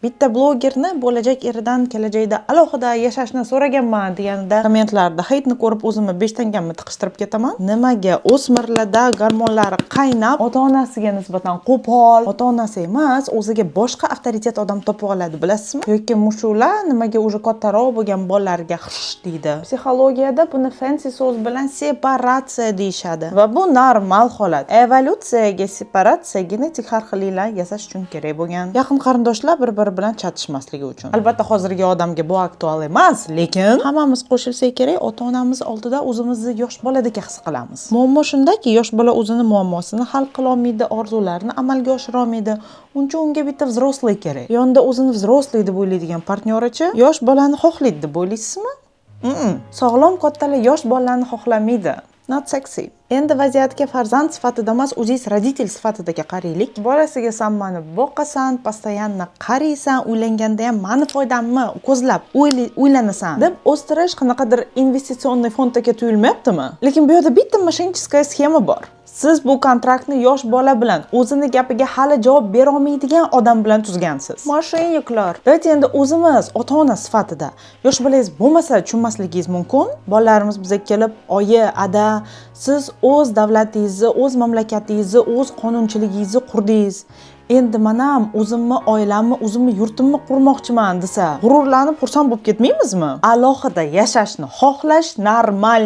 Bitta blogerni bo'lajak eridan kelajakda alohida yashashni so'raganman deganida kommentlarda heytni ko'rib o'zimni 5 tangamni tiqishtirib ketaman. Nimaga o'smirlarda gormonlari qaynab, ota-onasiga nisbatan qo'pol, ota-onasi emas, o'ziga boshqa avtoritet odam topib oladi, bilasizmi? Yoki mushuklar nimaga уже kattaroq bo'lgan bolalarga xish deydi. Psixologiyada buni fancy so'z bilan separatsiya deyshadi va bu normal holat. Evolyutsiyaga separatsiya genetik har xilliklar yasash uchun kerak bo'lgan. Yaqin qarindoshlar bir-biri bilan chatishmasligi uchun. Albatta hozirgi odamga bu aktual emas, lekin hammamiz qo'shilsak kerak, ota-onamiz oldida o'zimizni yosh boladek his qilamiz. Muammo shundaki, yosh bola o'zini muammosini hal qila olmaydi, orzularini amalga oshira olmaydi. Unga bitta взрослый kerak. Yonida o'zini взрослый deb o'ylaydigan partnerichi yosh bolani xohlaydi deb o'ylaysizmi? Sog'lom kattalar yosh bolalarni xohlamaydi. Not sexy. Endi vaziyatga farzand sifatida emas, o'zingiz родитель sifatidagi qaraylik. Bolasiga san meni boqasan, постоянно qaraysan, uylanganda ham meni foydamni ko'zlab o'ylanasan deb o'stirish qanaqadir investitsionniy fondga tuyulmayaptimi? Lekin bu yerda bitta moshenchеская sxema bor. Siz bu kontraktni yosh bola bilan, o'zini gapiga hali javob bera olmaydigan odam bilan tuzgansiz. Moshenniklar. Davайте endi o'zimiz ota-ona sifatida yosh bolangiz bo'lmasa tushunmasligingiz mumkin. Bolalarimiz bizga kelib, "Oyi, ada, siz o'z davlatingizni, o'z mamlakatingizni, o'z qonunchiligingizni qurdingiz. Endi men ham o'zimni oilamni, o'zimni yurtimni qurmoqchiman" desa, g'ururlanib xursand bo'lib ketmaymizmi? Alohida yashashni xohlash normal.